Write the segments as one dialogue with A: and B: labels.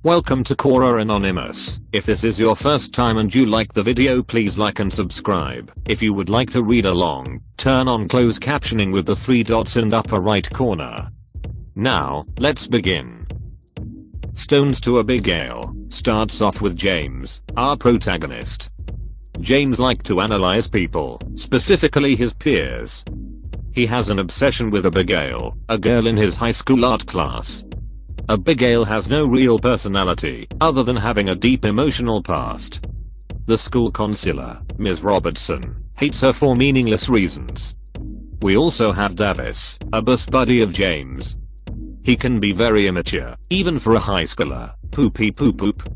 A: Welcome to Quora Anonymous. If this is your first time and you like the video, please like and subscribe. If you would like to read along, turn on closed captioning with the 3 dots in the upper right corner. Now, let's begin. Stones to Abbigale starts off with James, our protagonist. James liked to analyze people, specifically his peers. He has an obsession with Abbigale, a girl in his high school art class. Abbigale has no real personality, other than having a deep emotional past. The school counselor, Ms. Robertson, hates her for meaningless reasons. We also have Davis, a bus buddy of James. He can be very immature, even for a high schooler. Poopy poop poop.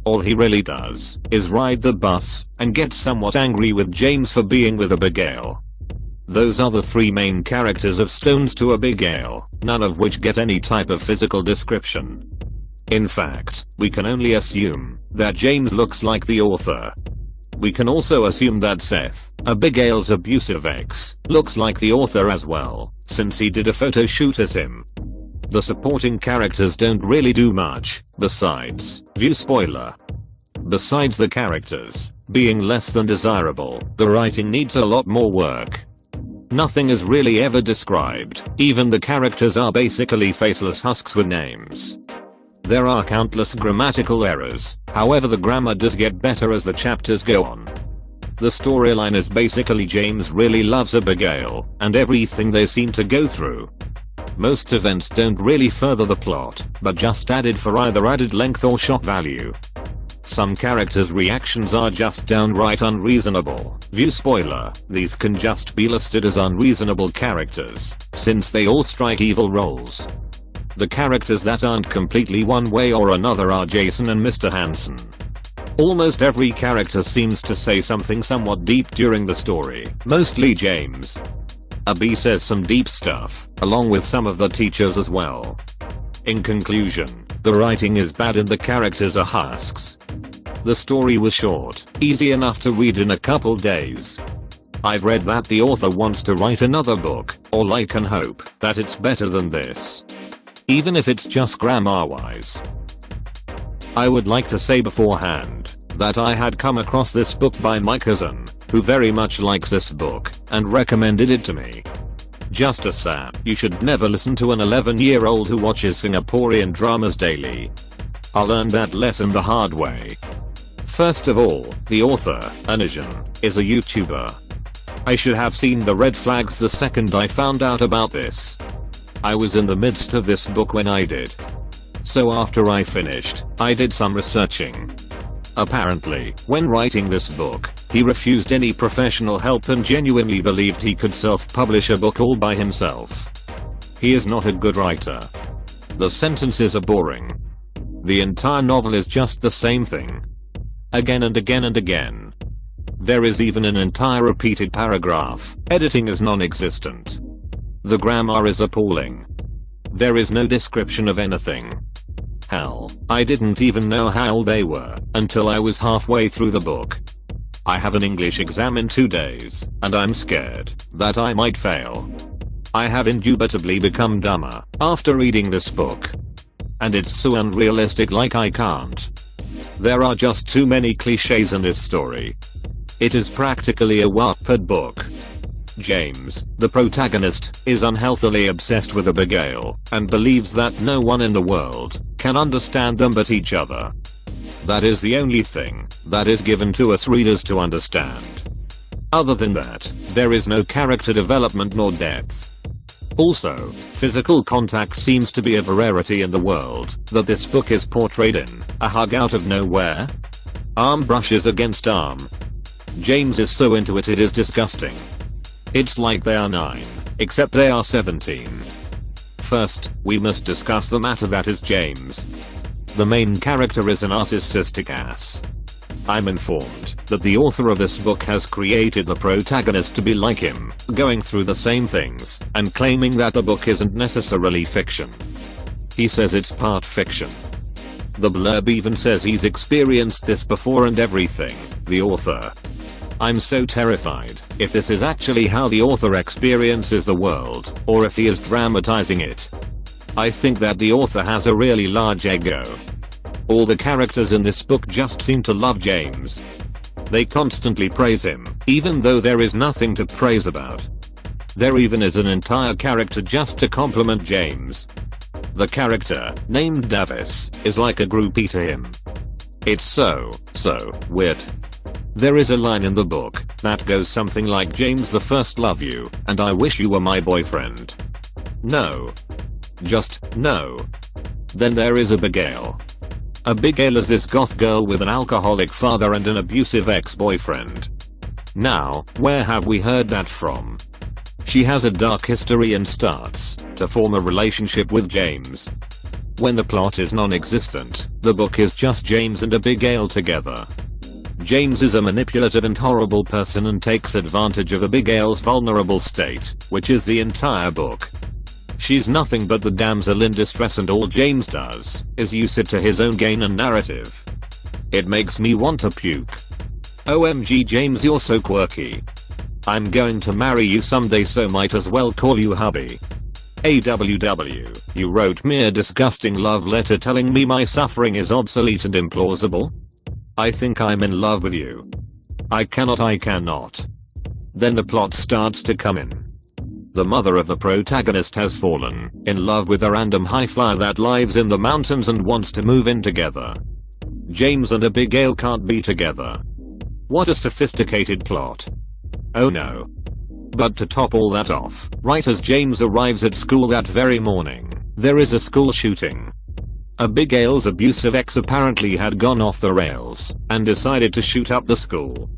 A: All he really does is ride the bus and get somewhat angry with James for being with Abbigale. Those are the 3 main characters of Stones to Abbigale, none of which get any type of physical description. In fact, we can only assume that James looks like the author. We can also assume that Seth, Abbigale's abusive ex, looks like the author as well, since he did a photo shoot as him. The supporting characters don't really do much, besides the characters being less than desirable, the writing needs a lot more work. Nothing is really ever described, even the characters are basically faceless husks with names. There are countless grammatical errors, however the grammar does get better as the chapters go on. The storyline is basically James really loves Abbigale, and everything they seem to go through. Most events don't really further the plot, but just added for either added length or shock value. Some characters' reactions are just downright unreasonable. These can just be listed as unreasonable characters, since they all strike evil roles. The characters that aren't completely one way or another are Jason and Mr. Hansen. Almost every character seems to say something somewhat deep during the story, mostly James. Abby says some deep stuff, along with some of the teachers as well. In conclusion, the writing is bad and the characters are husks. The story was short, easy enough to read in a couple days. I've read that the author wants to write another book, all I can hope that it's better than this. Even if it's just grammar-wise. I would like to say beforehand that I had come across this book by my cousin, who very much likes this book, and recommended it to me. Just a sap, you should never listen to an 11-year-old who watches Singaporean dramas daily. I learned that lesson the hard way. First of all, the author, Onisions, is a YouTuber. I should have seen the red flags the second I found out about this. I was in the midst of this book when I did. So after I finished, I did some researching. Apparently, when writing this book, he refused any professional help and genuinely believed he could self-publish a book all by himself. He is not a good writer. The sentences are boring. The entire novel is just the same thing. Again and again and again. There is even an entire repeated paragraph. Editing is non-existent. The grammar is appalling. There is no description of anything. Hell, I didn't even know how old they were until I was halfway through the book. I have an English exam in 2 days, and I'm scared that I might fail. I have indubitably become dumber after reading this book. And it's so unrealistic, like I can't. There are just too many cliches in this story. It is practically a Wattpad book. James, the protagonist, is unhealthily obsessed with Abbigale, and believes that no one in the world can understand them but each other. That is the only thing that is given to us readers to understand. Other than that, there is no character development nor depth. Also, physical contact seems to be a rarity in the world that this book is portrayed in. A hug out of nowhere? Arm brushes against arm. James is so into it is disgusting. It's like they are 9, except they are 17. First, we must discuss the matter that is James. The main character is a narcissistic ass. I'm informed that the author of this book has created the protagonist to be like him, going through the same things, and claiming that the book isn't necessarily fiction. He says it's part fiction. The blurb even says he's experienced this before and everything, the author. I'm so terrified if this is actually how the author experiences the world, or if he is dramatizing it. I think that the author has a really large ego. All the characters in this book just seem to love James. They constantly praise him, even though there is nothing to praise about. There even is an entire character just to compliment James. The character, named Davis, is like a groupie to him. It's so weird. There is a line in the book that goes something like, "James, the first love you, and I wish you were my boyfriend." No. Just no. Then there is Abbigale. Abbigale is this goth girl with an alcoholic father and an abusive ex-boyfriend. Now, where have we heard that from? She has a dark history and starts to form a relationship with James. When the plot is non-existent, the book is just James and Abbigale together. James is a manipulative and horrible person and takes advantage of Abbigale's vulnerable state, which is the entire book. She's nothing but the damsel in distress, and all James does is use it to his own gain and narrative. It makes me want to puke. OMG James, you're so quirky. I'm going to marry you someday, so might as well call you hubby. AWW, you wrote me a disgusting love letter telling me my suffering is obsolete and implausible? I think I'm in love with you. I cannot. Then the plot starts to come in. The mother of the protagonist has fallen in love with a random high flyer that lives in the mountains and wants to move in together. James and Abbigale can't be together. What a sophisticated plot. Oh no. But to top all that off, right as James arrives at school that very morning, there is a school shooting. Abbigale's abusive ex apparently had gone off the rails and decided to shoot up the school.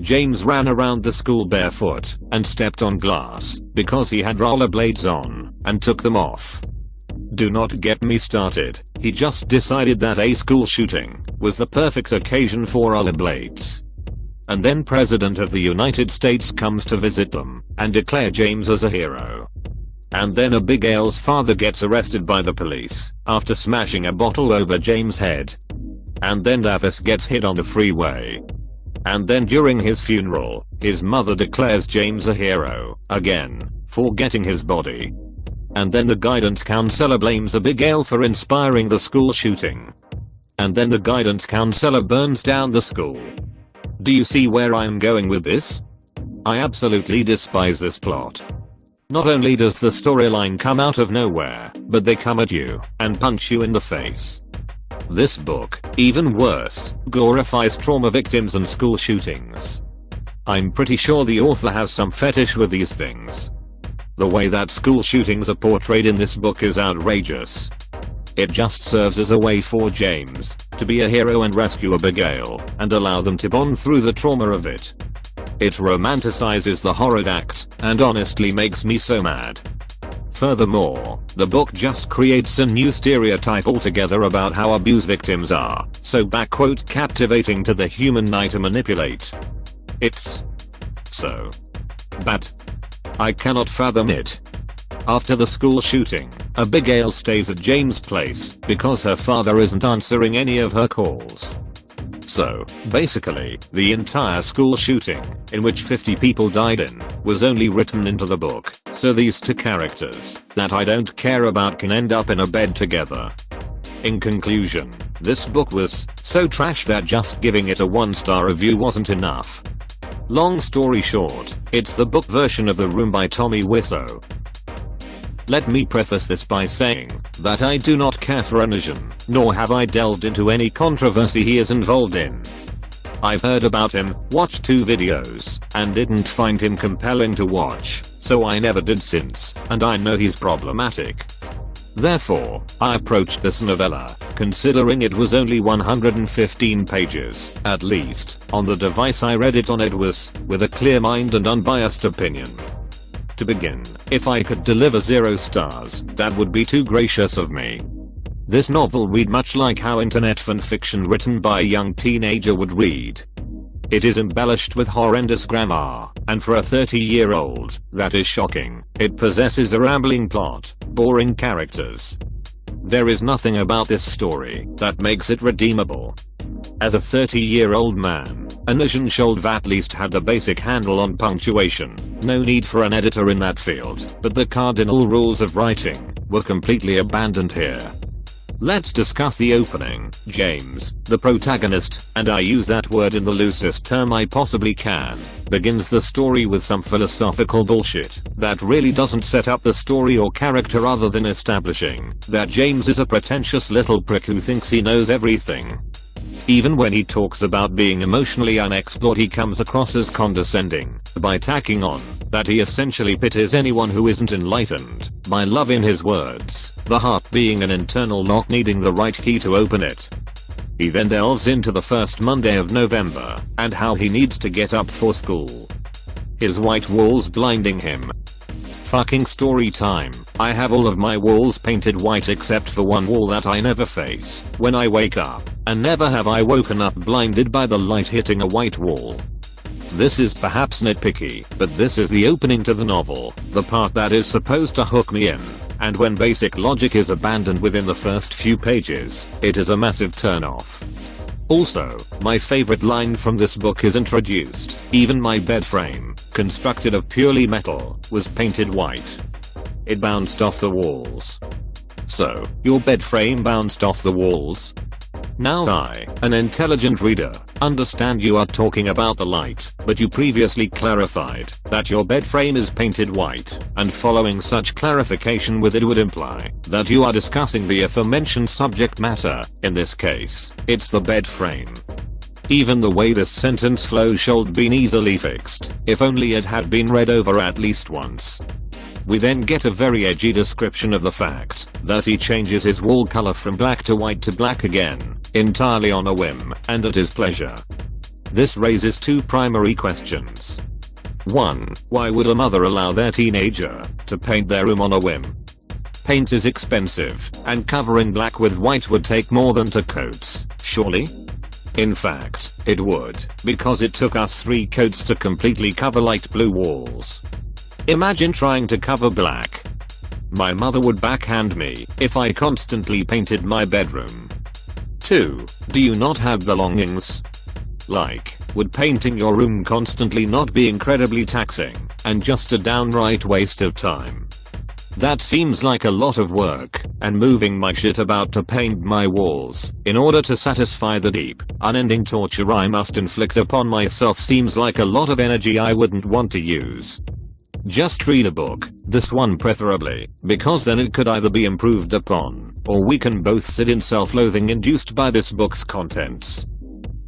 A: James ran around the school barefoot and stepped on glass because he had rollerblades on and took them off. Do not get me started, he just decided that a school shooting was the perfect occasion for rollerblades. And then President of the United States comes to visit them and declare James as a hero. And then Abbigale's father gets arrested by the police after smashing a bottle over James' head. And then Davis gets hit on the freeway. And then during his funeral, his mother declares James a hero, again, for getting his body. And then the guidance counselor blames Abbigale for inspiring the school shooting. And then the guidance counselor burns down the school. Do you see where I'm going with this? I absolutely despise this plot. Not only does the storyline come out of nowhere, but they come at you and punch you in the face. This book, even worse, glorifies trauma victims and school shootings. I'm pretty sure the author has some fetish with these things. The way that school shootings are portrayed in this book is outrageous. It just serves as a way for James to be a hero and rescue Abbigale and allow them to bond through the trauma of it. It romanticizes the horrid act and honestly makes me so mad. Furthermore, the book just creates a new stereotype altogether about how abuse victims are so "captivating to the human eye to manipulate." It's so bad. I cannot fathom it. After the school shooting, Abbigale stays at James' place because her father isn't answering any of her calls. So, basically, the entire school shooting, in which 50 people died in, was only written into the book, so these two characters, that I don't care about, can end up in a bed together. In conclusion, this book was so trash that just giving it a 1-star review wasn't enough. Long story short, it's the book version of The Room by Tommy Wiseau. Let me preface this by saying that I do not care for Onisions, nor have I delved into any controversy he is involved in. I've heard about him, watched 2 videos, and didn't find him compelling to watch, so I never did since, and I know he's problematic. Therefore, I approached this novella, considering it was only 115 pages, at least, on the device I read it on. It was, with a clear mind and unbiased opinion. To begin, if I could deliver 0 stars, that would be too gracious of me. This novel read much like how internet fanfiction written by a young teenager would read. It is embellished with horrendous grammar, and for a 30-year-old, that is shocking. It possesses a rambling plot, boring characters. There is nothing about this story that makes it redeemable. As a 30-year-old man, Onisions should have at least had the basic handle on punctuation. No need for an editor in that field, but the cardinal rules of writing were completely abandoned here. Let's discuss the opening. James, the protagonist, and I use that word in the loosest term I possibly can, begins the story with some philosophical bullshit that really doesn't set up the story or character other than establishing that James is a pretentious little prick who thinks he knows everything. Even when he talks about being emotionally unexplored, he comes across as condescending by tacking on that he essentially pities anyone who isn't enlightened by love, in his words, the heart being an internal lock needing the right key to open it. He then delves into the first Monday of November and how he needs to get up for school. His white walls blinding him. Fucking story time. I have all of my walls painted white except for one wall that I never face when I wake up, and never have I woken up blinded by the light hitting a white wall. This is perhaps nitpicky, but this is the opening to the novel, the part that is supposed to hook me in, and when basic logic is abandoned within the first few pages, it is a massive turnoff. Also, my favorite line from this book is introduced. Even my bed frame, constructed of purely metal, was painted white. It bounced off the walls. So, your bed frame bounced off the walls? Now I, an intelligent reader, understand you are talking about the light, but you previously clarified that your bed frame is painted white, and following such clarification with it would imply that you are discussing the aforementioned subject matter. In this case, it's the bed frame. Even the way this sentence flows should have been easily fixed, if only it had been read over at least once. We then get a very edgy description of the fact that he changes his wall color from black to white to black again, entirely on a whim and at his pleasure. This raises two primary questions. 1. Why would a mother allow their teenager to paint their room on a whim? Paint is expensive, and covering black with white would take more than 2 coats, surely? In fact, it would, because it took us 3 coats to completely cover light blue walls. Imagine trying to cover black. My mother would backhand me if I constantly painted my bedroom. 2. Do you not have belongings? Like, would painting your room constantly not be incredibly taxing and just a downright waste of time? That seems like a lot of work, and moving my shit about to paint my walls in order to satisfy the deep, unending torture I must inflict upon myself seems like a lot of energy I wouldn't want to use. Just read a book, this one preferably, because then it could either be improved upon, or we can both sit in self-loathing induced by this book's contents.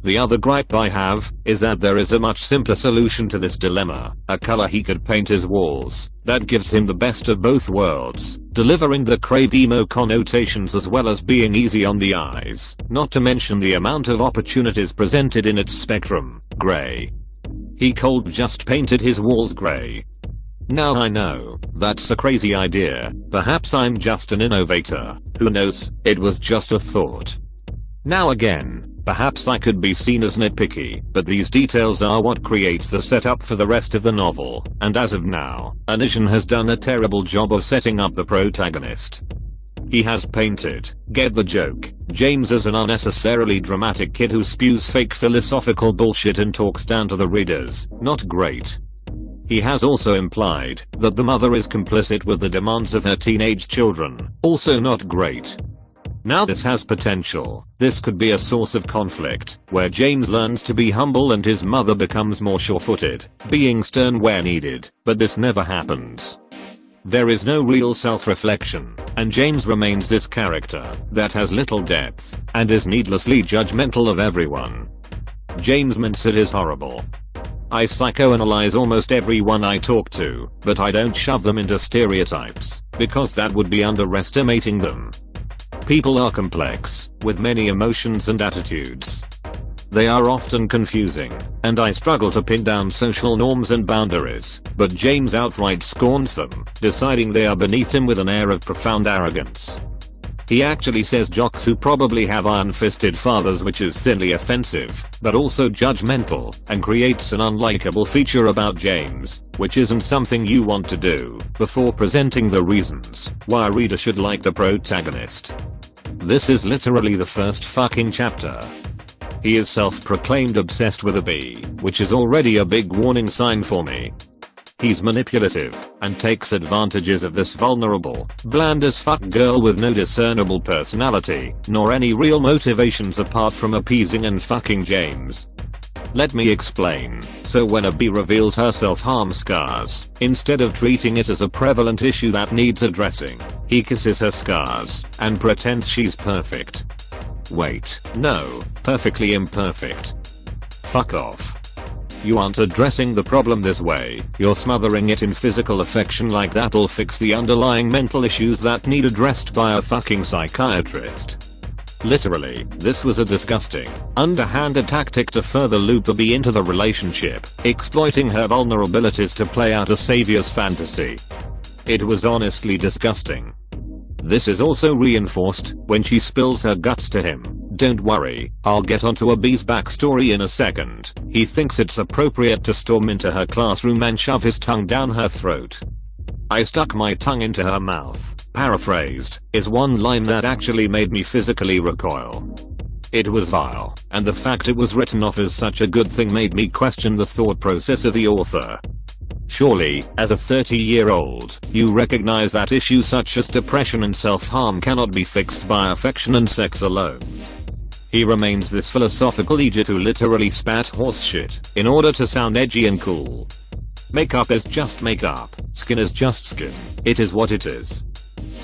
A: The other gripe I have is that there is a much simpler solution to this dilemma, a color he could paint his walls that gives him the best of both worlds, delivering the crave emo connotations as well as being easy on the eyes, not to mention the amount of opportunities presented in its spectrum. Gray. He cold just painted his walls gray. Now I know, that's a crazy idea, perhaps I'm just an innovator, who knows, it was just a thought. Now again, perhaps I could be seen as nitpicky, but these details are what creates the setup for the rest of the novel, and as of now, Onisions has done a terrible job of setting up the protagonist. He has painted, get the joke, James as an unnecessarily dramatic kid who spews fake philosophical bullshit and talks down to the readers. Not great. He has also implied that the mother is complicit with the demands of her teenage children. Also not great. Now this has potential. This could be a source of conflict, where James learns to be humble and his mother becomes more sure-footed, being stern where needed, but this never happens. There is no real self-reflection, and James remains this character that has little depth and is needlessly judgmental of everyone. James mindset is horrible. I psychoanalyze almost everyone I talk to, but I don't shove them into stereotypes, because that would be underestimating them. People are complex, with many emotions and attitudes. They are often confusing, and I struggle to pin down social norms and boundaries, but James outright scorns them, deciding they are beneath him with an air of profound arrogance. He actually says jocks who probably have iron-fisted fathers, which is thinly offensive, but also judgmental, and creates an unlikable feature about James, which isn't something you want to do, before presenting the reasons why a reader should like the protagonist. This is literally the first fucking chapter. He is self-proclaimed obsessed with a bee, which is already a big warning sign for me. He's manipulative and takes advantages of this vulnerable, bland as fuck girl with no discernible personality, nor any real motivations apart from appeasing and fucking James. Let me explain. So when Abby reveals her self-harm scars, instead of treating it as a prevalent issue that needs addressing, he kisses her scars and pretends she's perfect. Wait, no, perfectly imperfect. Fuck off. You aren't addressing the problem this way, you're smothering it in physical affection like that'll fix the underlying mental issues that need addressed by a fucking psychiatrist. Literally, this was a disgusting, underhanded tactic to further loop Abby into the relationship, exploiting her vulnerabilities to play out a savior's fantasy. It was honestly disgusting. This is also reinforced when she spills her guts to him. Don't worry, I'll get onto Abby's backstory in a second. He thinks it's appropriate to storm into her classroom and shove his tongue down her throat. I stuck my tongue into her mouth, paraphrased, is one line that actually made me physically recoil. It was vile, and the fact it was written off as such a good thing made me question the thought process of the author. Surely, as a 30-year-old, you recognize that issues such as depression and self-harm cannot be fixed by affection and sex alone. He remains this philosophical idiot who literally spat horse shit in order to sound edgy and cool. Makeup is just makeup, skin is just skin, it is what it is.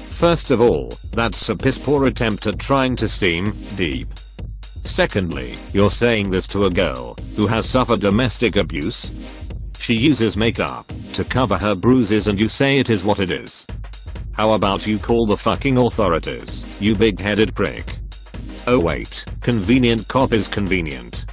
A: First of all, that's a piss poor attempt at trying to seem deep. Secondly, you're saying this to a girl who has suffered domestic abuse? She uses makeup to cover her bruises and you say it is what it is. How about you call the fucking authorities, you big-headed prick? Oh wait, convenient cop is convenient.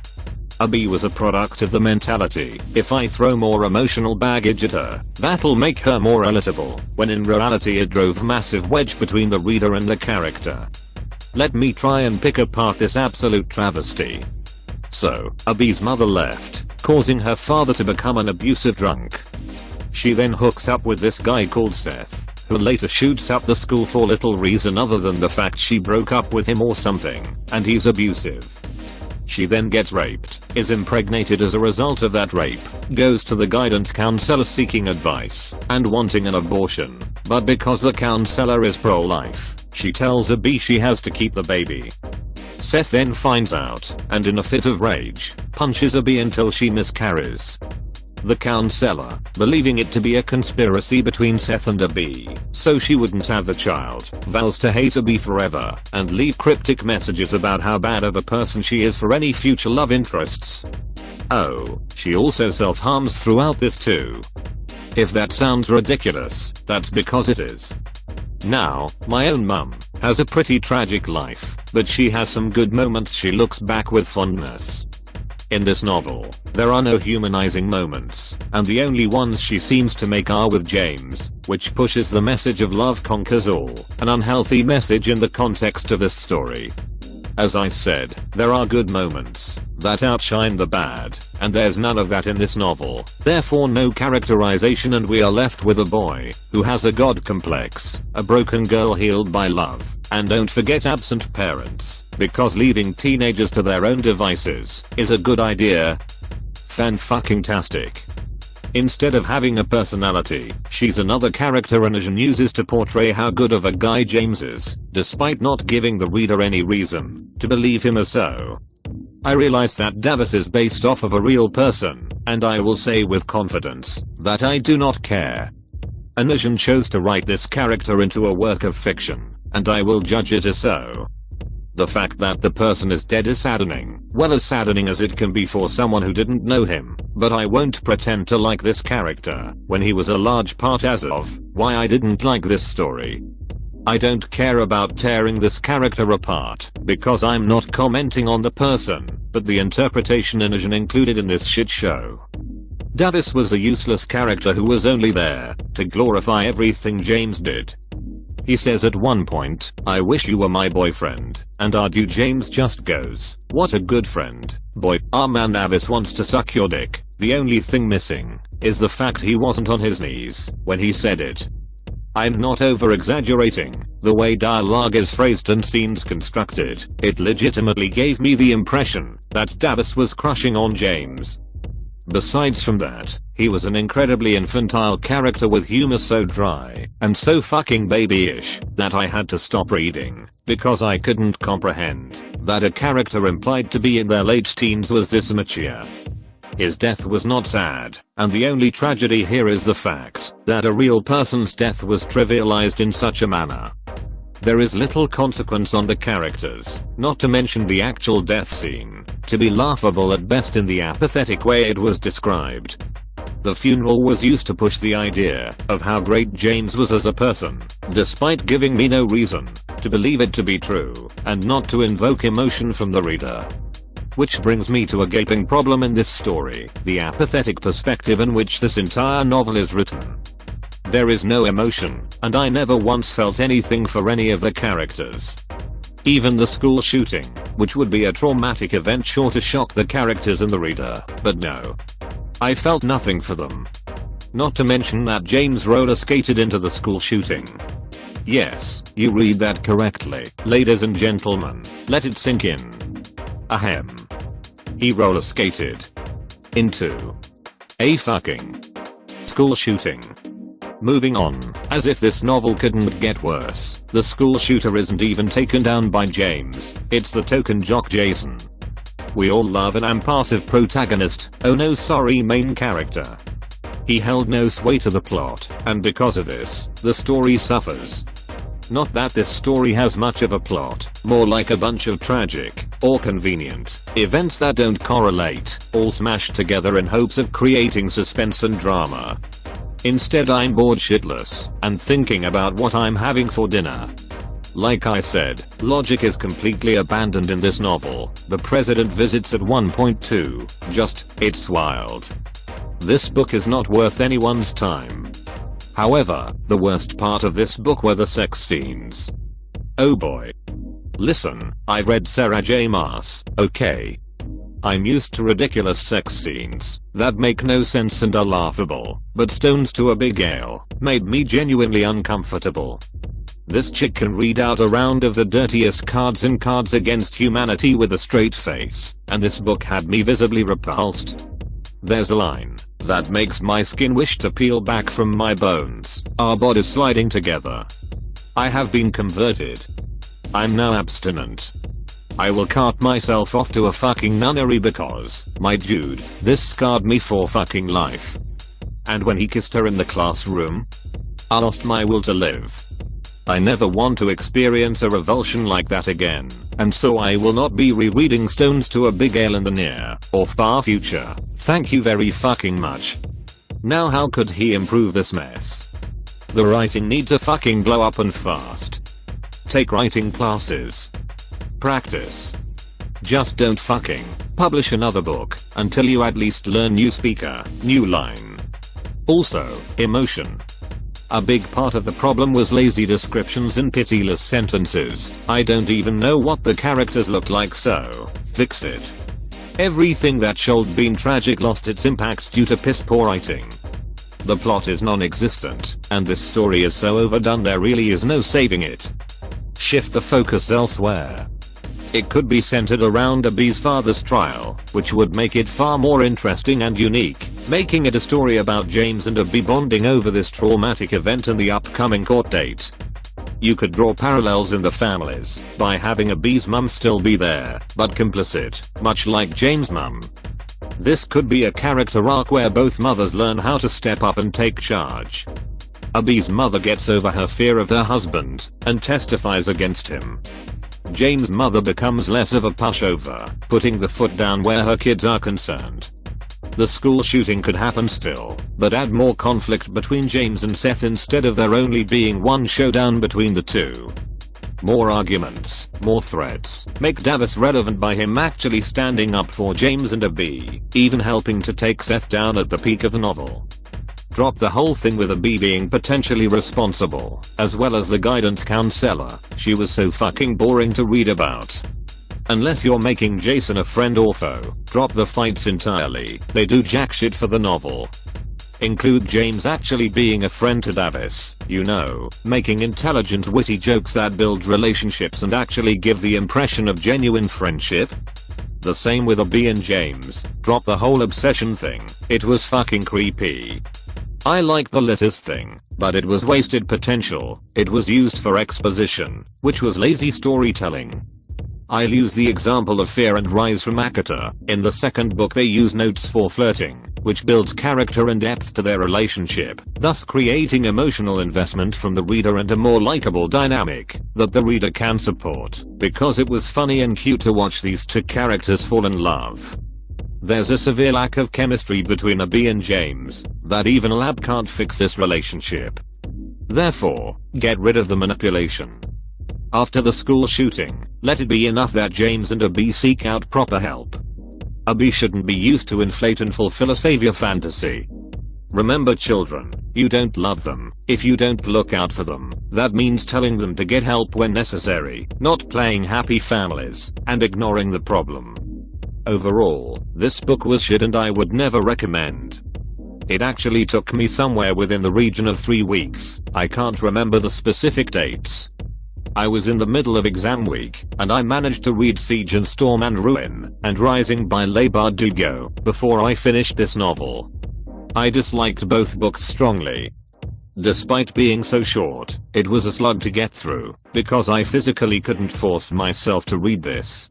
A: Abby was a product of the mentality, if I throw more emotional baggage at her, that'll make her more relatable, when in reality it drove a massive wedge between the reader and the character. Let me try and pick apart this absolute travesty. So, Abby's mother left, causing her father to become an abusive drunk. She then hooks up with this guy called Seth, who later shoots up the school for little reason other than the fact she broke up with him or something, and he's abusive. She then gets raped, is impregnated as a result of that rape, goes to the guidance counselor seeking advice, and wanting an abortion, but because the counselor is pro-life, she tells Abby she has to keep the baby. Seth then finds out, and in a fit of rage, punches Abby until she miscarries. The counselor, believing it to be a conspiracy between Seth and Abby, so she wouldn't have the child, vows to hate Abby forever, and leave cryptic messages about how bad of a person she is for any future love interests. Oh, she also self-harms throughout this too. If that sounds ridiculous, that's because it is. Now, my own mum has a pretty tragic life, but she has some good moments she looks back with fondness. In this novel, there are no humanizing moments, and the only ones she seems to make are with James, which pushes the message of love conquers all, an unhealthy message in the context of this story. As I said, there are good moments that outshine the bad, and there's none of that in this novel, therefore no characterization, and we are left with a boy who has a god complex, a broken girl healed by love, and don't forget absent parents, because leaving teenagers to their own devices is a good idea. Fan-fucking-tastic. Instead of having a personality, she's another character Onisions uses to portray how good of a guy James is, despite not giving the reader any reason to believe him as so. I realize that Davis is based off of a real person, and I will say with confidence that I do not care. Onisions chose to write this character into a work of fiction, and I will judge it as so. The fact that the person is dead is saddening, well as saddening as it can be for someone who didn't know him, but I won't pretend to like this character when he was a large part as of why I didn't like this story. I don't care about tearing this character apart, because I'm not commenting on the person, but the interpretation Onisions included in this shit show. Davis was a useless character who was only there to glorify everything James did. He says at one point, "I wish you were my boyfriend," and James just goes, "What a good friend, boy. Our man Davis wants to suck your dick." The only thing missing is the fact he wasn't on his knees when he said it. I'm not over-exaggerating. The way dialogue is phrased and scenes constructed, it legitimately gave me the impression that Davis was crushing on James. Besides from that, he was an incredibly infantile character with humor so dry and so fucking babyish that I had to stop reading because I couldn't comprehend that a character implied to be in their late teens was this immature. His death was not sad, and the only tragedy here is the fact that a real person's death was trivialized in such a manner. There is little consequence on the characters, not to mention the actual death scene, to be laughable at best in the apathetic way it was described. The funeral was used to push the idea of how great James was as a person, despite giving me no reason to believe it to be true, and not to invoke emotion from the reader. Which brings me to a gaping problem in this story, the apathetic perspective in which this entire novel is written. There is no emotion, and I never once felt anything for any of the characters. Even the school shooting, which would be a traumatic event sure to shock the characters and the reader, but no. I felt nothing for them. Not to mention that James roller skated into the school shooting. Yes, you read that correctly, ladies and gentlemen, let it sink in. Ahem. He roller skated into a fucking school shooting. Moving on, as if this novel couldn't get worse, the school shooter isn't even taken down by James, it's the token jock Jason. We all love an impassive protagonist, oh no sorry main character. He held no sway to the plot, and because of this, the story suffers. Not that this story has much of a plot, more like a bunch of tragic, or convenient, events that don't correlate, all smashed together in hopes of creating suspense and drama. Instead I'm bored shitless, and thinking about what I'm having for dinner. Like I said, logic is completely abandoned in this novel. The president visits at one point too, it's wild. This book is not worth anyone's time. However, the worst part of this book were the sex scenes. Oh boy. Listen, I've read Sarah J. Maas, okay? I'm used to ridiculous sex scenes that make no sense and are laughable, but Stones to Abbigale made me genuinely uncomfortable. This chick can read out a round of the dirtiest cards in Cards Against Humanity with a straight face, and this book had me visibly repulsed. There's a line that makes my skin wish to peel back from my bones, our bodies sliding together. I have been converted. I'm now abstinent. I will cart myself off to a fucking nunnery because, my dude, this scarred me for fucking life. And when he kissed her in the classroom, I lost my will to live. I never want to experience a revulsion like that again, and so I will not be rereading Stones to Abbigale in the near or far future. Thank you very fucking much. Now how could he improve this mess? The writing needs a fucking blow up and fast. Take writing classes. Practice. Just don't fucking publish another book until you at least learn new speaker, new line. Also, emotion. A big part of the problem was lazy descriptions and pitiless sentences. I don't even know what the characters look like, so fix it. Everything that should been tragic lost its impact due to piss poor writing. The plot is non-existent, and this story is so overdone there really is no saving it. Shift the focus elsewhere. It could be centered around Abby's father's trial, which would make it far more interesting and unique, making it a story about James and Abby bonding over this traumatic event and the upcoming court date. You could draw parallels in the families by having Abby's mum still be there, but complicit, much like James' mum. This could be a character arc where both mothers learn how to step up and take charge. Abby's mother gets over her fear of her husband and testifies against him. James' mother becomes less of a pushover, putting the foot down where her kids are concerned. The school shooting could happen still, but add more conflict between James and Seth instead of there only being one showdown between the two. More arguments, more threats, make Davis relevant by him actually standing up for James and Abby, even helping to take Seth down at the peak of the novel. Drop the whole thing with Abby being potentially responsible, as well as the guidance counselor. She was so fucking boring to read about. Unless you're making Jason a friend or foe, drop the fights entirely. They do jack shit for the novel. Include James actually being a friend to Davis, you know, making intelligent witty jokes that build relationships and actually give the impression of genuine friendship. The same with Abby and James, drop the whole obsession thing, it was fucking creepy. I like the letters thing, but it was wasted potential, it was used for exposition, which was lazy storytelling. I'll use the example of Fear and Rise from Akata. In the second book they use notes for flirting, which builds character and depth to their relationship, thus creating emotional investment from the reader and a more likable dynamic that the reader can support, because it was funny and cute to watch these two characters fall in love. There's a severe lack of chemistry between Abby and James that even a lab can't fix this relationship. Therefore, get rid of the manipulation. After the school shooting, let it be enough that James and Abby seek out proper help. Abby shouldn't be used to inflate and fulfill a savior fantasy. Remember children, you don't love them if you don't look out for them. That means telling them to get help when necessary, not playing happy families and ignoring the problem. Overall, this book was shit and I would never recommend. It actually took me somewhere within the region of 3 weeks, I can't remember the specific dates. I was in the middle of exam week, and I managed to read Siege and Storm and Ruin and Rising by Leigh Bardugo before I finished this novel. I disliked both books strongly. Despite being so short, it was a slug to get through, because I physically couldn't force myself to read this.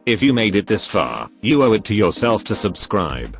A: If you made it this far, you owe it to yourself to subscribe.